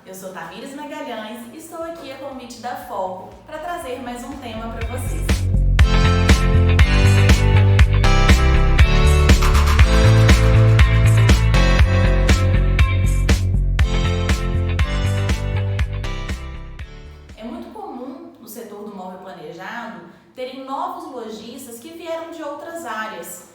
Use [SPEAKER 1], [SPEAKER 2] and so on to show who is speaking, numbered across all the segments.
[SPEAKER 1] eu sou Tamires Magalhães e estou aqui a convite da Foco para trazer mais um tema para vocês. É muito comum no setor do móvel planejado terem novos lojistas que vieram de outras áreas,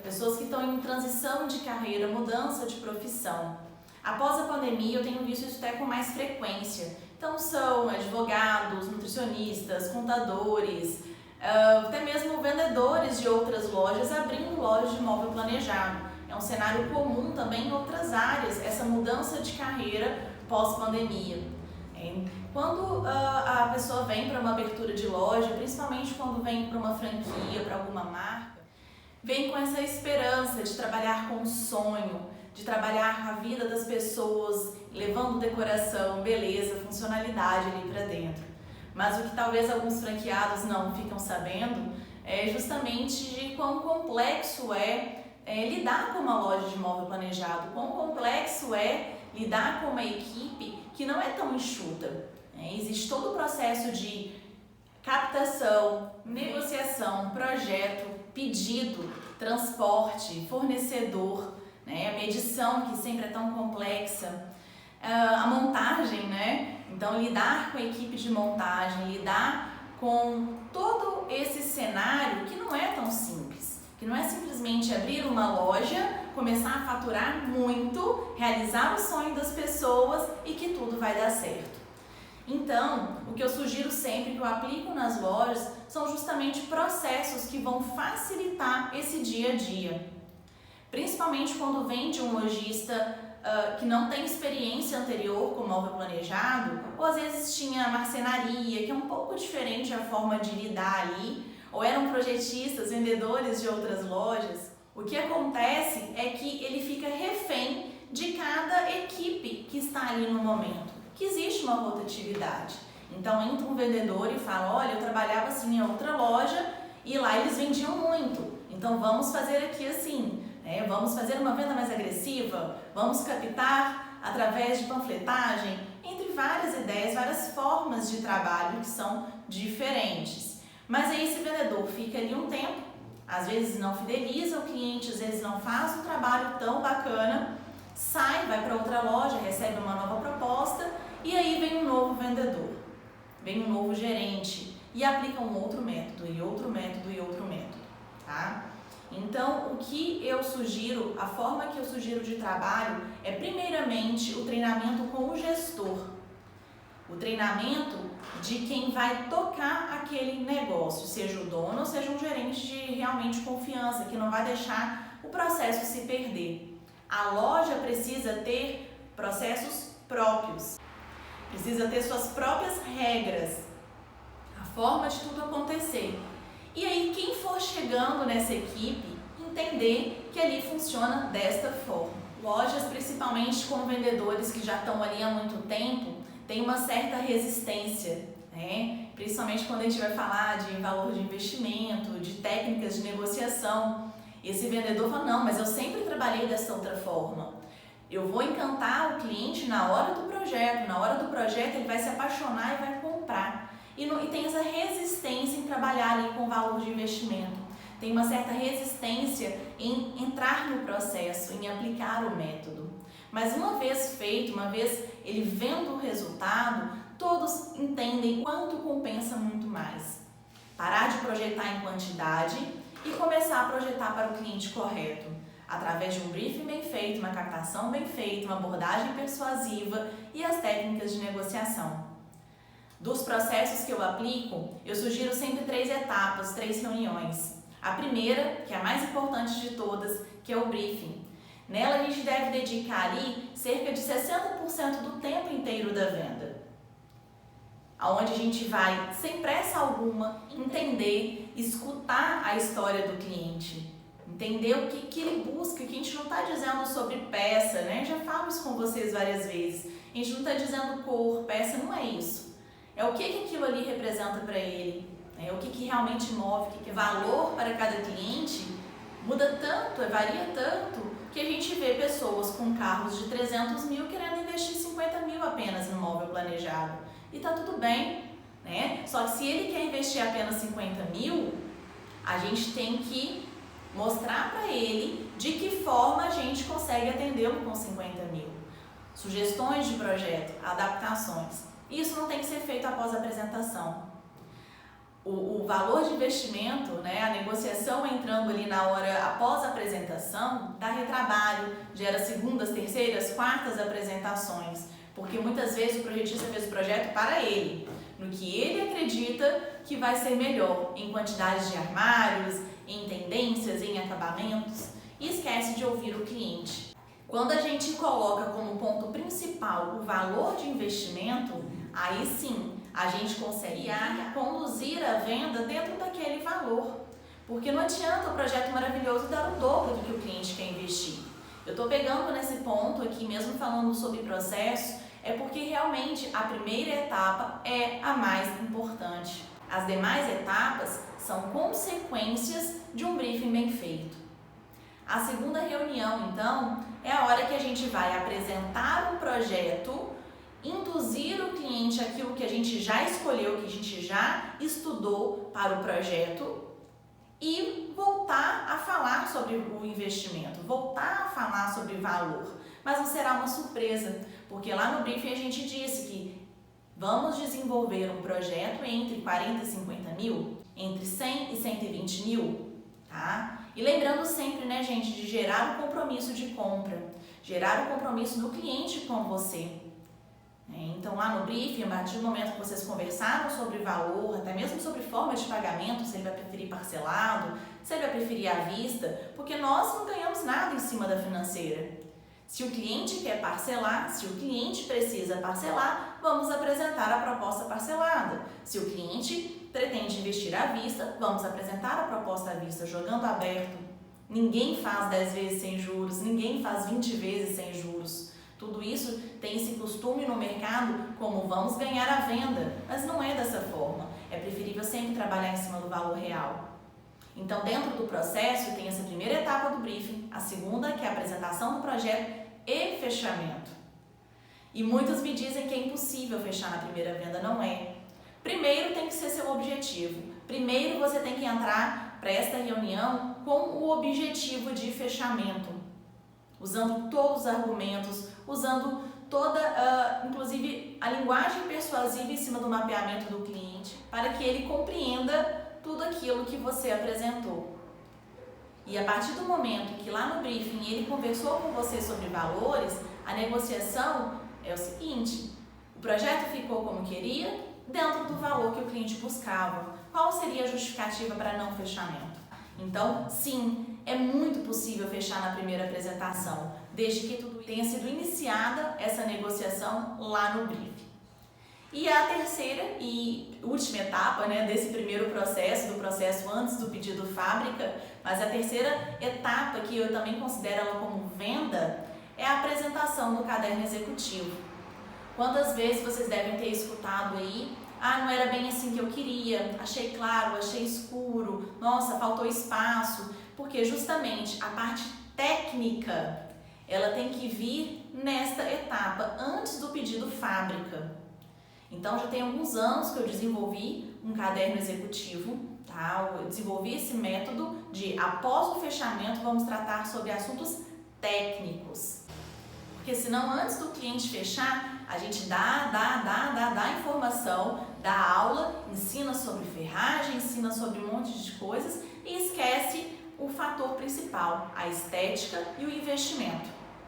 [SPEAKER 1] pessoas que estão em transição de carreira, mudança de profissão. Após a pandemia, eu tenho visto isso até com mais frequência. Então, são advogados, nutricionistas, contadores, até mesmo vendedores de outras lojas abrindo lojas de móvel planejado. É um cenário comum também em outras áreas, essa mudança de carreira pós-pandemia. Quando a pessoa vem para uma abertura de loja, principalmente quando vem para uma franquia, para alguma marca, vem com essa esperança de trabalhar com sonho, de trabalhar a vida das pessoas, levando decoração, beleza, funcionalidade ali para dentro. Mas o que talvez alguns franqueados não ficam sabendo é justamente de quão complexo é lidar com uma loja de móvel planejado, quão complexo é lidar com uma equipe que não é tão enxuta. Existe todo o processo de captação, negociação, projeto, pedido, transporte, fornecedor, a medição que sempre é tão complexa, a montagem, Então lidar com a equipe de montagem, lidar com todo esse cenário que não é tão simples, que não é simplesmente abrir uma loja, começar a faturar muito, realizar o sonho das pessoas e que tudo vai dar certo. Então, o que eu sugiro sempre, que eu aplico nas lojas, são justamente processos que vão facilitar esse dia a dia. Principalmente quando vem de um lojista que não tem experiência anterior com móvel planejado, ou às vezes tinha marcenaria, que é um pouco diferente a forma de lidar ali, ou eram projetistas, vendedores de outras lojas. O que acontece é que ele fica refém de cada equipe que está ali no momento, que existe uma rotatividade. Então entra um vendedor e fala, olha, eu trabalhava assim em outra loja e lá eles vendiam muito, então vamos fazer aqui assim, vamos fazer uma venda mais agressiva, vamos captar através de panfletagem, entre várias ideias, várias formas de trabalho que são diferentes. Mas aí esse vendedor fica ali um tempo, às vezes não fideliza o cliente, às vezes não faz um trabalho tão bacana, sai, vai para outra loja, recebe uma nova proposta e aí vem um novo vendedor, vem um novo gerente e aplica um outro método e outro método e outro método, tá? Então, o que eu sugiro, a forma que eu sugiro de trabalho é primeiramente o treinamento com o gestor, o treinamento de quem vai tocar aquele negócio, seja o dono ou seja um gerente de realmente confiança, que não vai deixar o processo se perder. A loja precisa ter processos próprios, precisa ter suas próprias regras, a forma de tudo acontecer. E aí quem for chegando nessa equipe, entender que ali funciona desta forma. Lojas, principalmente com vendedores que já estão ali há muito tempo, tem uma certa resistência, Principalmente quando a gente vai falar de valor de investimento, de técnicas de negociação. Esse vendedor fala, não, mas eu sempre trabalhei dessa outra forma. Eu vou encantar o cliente na hora do projeto ele vai se apaixonar e vai comprar. E tem essa resistência em trabalhar ali com valor de investimento. Tem uma certa resistência em entrar no processo, em aplicar o método. Mas uma vez feito, uma vez ele vendo o resultado, todos entendem quanto compensa muito mais. Parar de projetar em quantidade e começar a projetar para o cliente correto, através de um briefing bem feito, uma captação bem feita, uma abordagem persuasiva e as técnicas de negociação. Dos processos que eu aplico, eu sugiro sempre 3 etapas, 3 reuniões. A primeira, que é a mais importante de todas, que é o briefing. Nela a gente deve dedicar ali cerca de 60% do tempo inteiro da venda, onde a gente vai, sem pressa alguma, entender, escutar a história do cliente, entender o que ele busca, que a gente não está dizendo sobre peça, Já falo isso com vocês várias vezes. A gente não está dizendo cor, peça, não é isso. É o que aquilo ali representa para ele, o que realmente move, o que é valor para cada cliente. Muda tanto, varia tanto, que a gente vê pessoas com carros de 300 mil querendo investir investir 50 mil apenas no móvel planejado. E tá tudo bem, né? Só que se ele quer investir apenas 50 mil, a gente tem que mostrar para ele de que forma a gente consegue atendê-lo com 50 mil. Sugestões de projeto, adaptações. Isso não tem que ser feito após a apresentação. O valor de investimento, né, a negociação entrando ali na hora após a apresentação, dá retrabalho, gera segundas, terceiras, quartas apresentações, porque muitas vezes o projetista fez o projeto para ele, no que ele acredita que vai ser melhor, em quantidades de armários, em tendências, em acabamentos, e esquece de ouvir o cliente. Quando a gente coloca como ponto principal o valor de investimento, aí sim a gente consegue conduzir a venda dentro daquele valor. Porque não adianta o projeto maravilhoso dar o dobro do que o cliente quer investir. Eu estou pegando nesse ponto aqui, mesmo falando sobre processo, é porque realmente a primeira etapa é a mais importante. As demais etapas são consequências de um briefing bem feito. A segunda reunião, então, é a hora que a gente vai apresentar um projeto, induzir o cliente àquilo que a gente já escolheu, que a gente já estudou para o projeto e voltar a falar sobre o investimento, voltar a falar sobre valor. Mas não será uma surpresa, porque lá no briefing a gente disse que vamos desenvolver um projeto entre 40 e 50 mil, entre 100 e 120 mil, tá? E lembrando sempre, né, gente, de gerar o compromisso de compra, gerar o compromisso do cliente com você. Então, lá no briefing, a partir do momento que vocês conversaram sobre valor, até mesmo sobre forma de pagamento, se ele vai preferir parcelado, se ele vai preferir à vista, porque nós não ganhamos nada em cima da financeira. Se o cliente quer parcelar, se o cliente precisa parcelar, vamos apresentar a proposta parcelada. Se o cliente pretende investir à vista, vamos apresentar a proposta à vista, jogando aberto. Ninguém faz 10 vezes sem juros, ninguém faz 20 vezes sem juros. Tudo isso tem esse costume no mercado como vamos ganhar a venda, mas não é dessa forma. É preferível sempre trabalhar em cima do valor real. Então, dentro do processo, tem essa primeira etapa do briefing, a segunda, que é a apresentação do projeto e fechamento. E muitos me dizem que é impossível fechar na primeira venda, não é. Primeiro tem que ser seu objetivo. Primeiro você tem que entrar para esta reunião com o objetivo de fechamento, usando todos os argumentos, usando toda, inclusive, a linguagem persuasiva em cima do mapeamento do cliente, para que ele compreenda tudo aquilo que você apresentou. E a partir do momento que lá no briefing ele conversou com você sobre valores, a negociação é o seguinte: o projeto ficou como queria, dentro do valor que o cliente buscava. Qual seria a justificativa para não fechamento? Então, sim, é muito possível fechar na primeira apresentação, desde que tudo tenha sido iniciada essa negociação lá no briefing. E a terceira e última etapa, né, desse primeiro processo, do processo antes do pedido fábrica, mas a terceira etapa, que eu também considero ela como venda, é a apresentação do caderno executivo. Quantas vezes vocês devem ter escutado aí: ah, não era bem assim que eu queria, achei claro, achei escuro, nossa, faltou espaço, porque justamente a parte técnica, ela tem que vir nesta etapa, antes do pedido fábrica. Então, já tem alguns anos que eu desenvolvi um caderno executivo, tá? Eu desenvolvi esse método de, após o fechamento, vamos tratar sobre assuntos técnicos. Porque senão, antes do cliente fechar, a gente dá informação, dá aula, ensina sobre ferragem, ensina sobre um monte de coisas e esquece o fator principal, a estética e o investimento.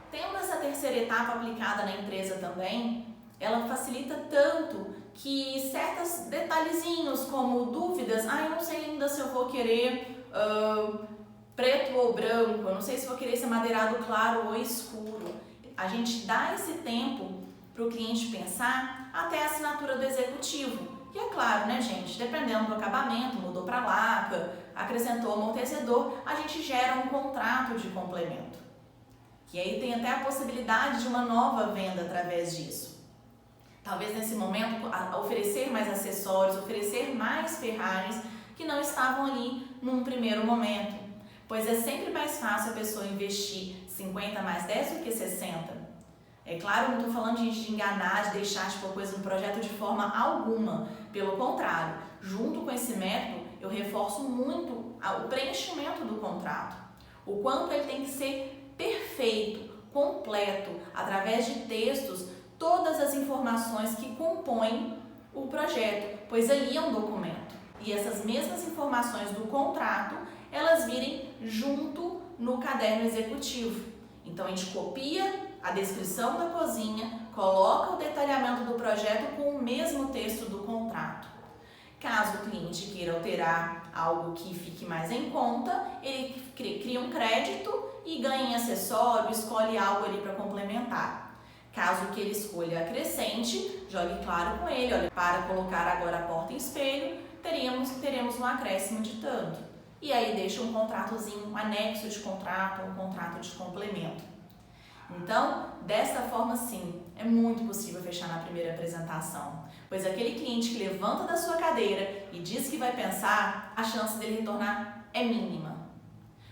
[SPEAKER 1] Tendo essa terceira etapa aplicada na empresa também, ela facilita tanto que certos detalhezinhos como dúvidas, eu não sei ainda se eu vou querer preto ou branco, eu não sei se vou querer esse amadeirado claro ou escuro. A gente dá esse tempo para o cliente pensar até a assinatura do executivo. E é claro, né, gente, dependendo do acabamento, mudou para laca, acrescentou amortecedor, a gente gera um contrato de complemento. E aí tem até a possibilidade de uma nova venda através disso. Talvez nesse momento oferecer mais acessórios, oferecer mais ferragens que não estavam ali num primeiro momento. Pois é sempre mais fácil a pessoa investir 50 mais 10 do que 60. É claro, não estou falando de enganar, de deixar a coisa no projeto de forma alguma. Pelo contrário, junto com esse método, eu reforço muito o preenchimento do contrato. O quanto ele tem que ser perfeito, completo, através de textos, todas as informações que compõem o projeto, pois ali é um documento. E essas mesmas informações do contrato, elas virem junto no caderno executivo. Então a gente copia a descrição da cozinha, coloca o detalhamento do projeto com o mesmo texto do contrato. Caso o cliente queira alterar algo que fique mais em conta, ele cria um crédito e ganha em acessório, escolhe algo ali para complementar. Caso que ele escolha acrescente, jogue claro com ele, olha, para colocar agora a porta em espelho, teremos um acréscimo de tanto. E aí deixa um contratozinho, um anexo de contrato, um contrato de complemento. Então, desta forma sim, é muito possível fechar na primeira apresentação, pois aquele cliente que levanta da sua cadeira e diz que vai pensar, a chance dele retornar é mínima,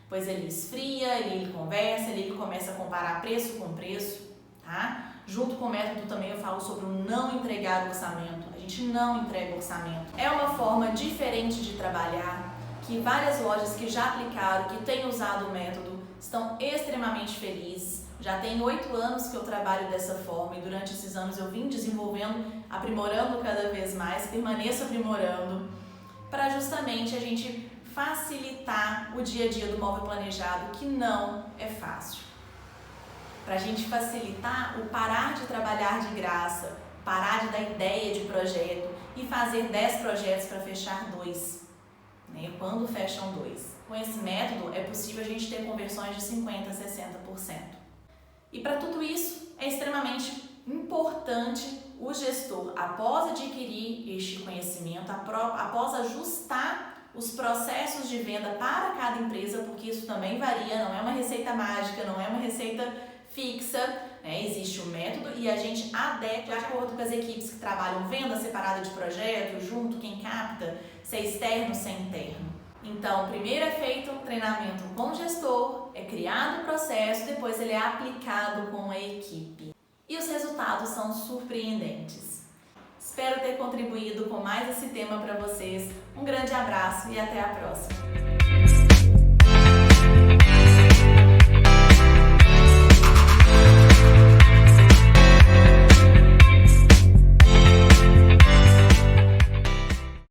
[SPEAKER 1] pois ele esfria, ele conversa, ele começa a comparar preço com preço, tá? Junto com o método também eu falo sobre o não entregar orçamento, a gente não entrega orçamento. É uma forma diferente de trabalhar, que várias lojas que já aplicaram, que têm usado o método, estão extremamente felizes. Já tem 8 anos que eu trabalho dessa forma e durante esses anos eu vim desenvolvendo, aprimorando cada vez mais, permaneço aprimorando, para justamente a gente facilitar o dia a dia do móvel planejado, que não é fácil. Para a gente facilitar o parar de trabalhar de graça, parar de dar ideia de projeto e fazer 10 projetos para fechar 2, né? Quando fecham 2. Com esse método é possível a gente ter conversões de 50% a 60%. E para tudo isso é extremamente importante o gestor, após adquirir este conhecimento, após ajustar os processos de venda para cada empresa, porque isso também varia, não é uma receita mágica, não é uma receita fixa, né? Existe um método e a gente adequa de acordo com as equipes que trabalham venda separada de projeto, junto, quem capta, se é externo, se é interno. Então, primeiro é feito um treinamento com o gestor, é criado o processo, depois ele é aplicado com a equipe. E os resultados são surpreendentes. Espero ter contribuído com mais esse tema para vocês. Um grande abraço e até a próxima!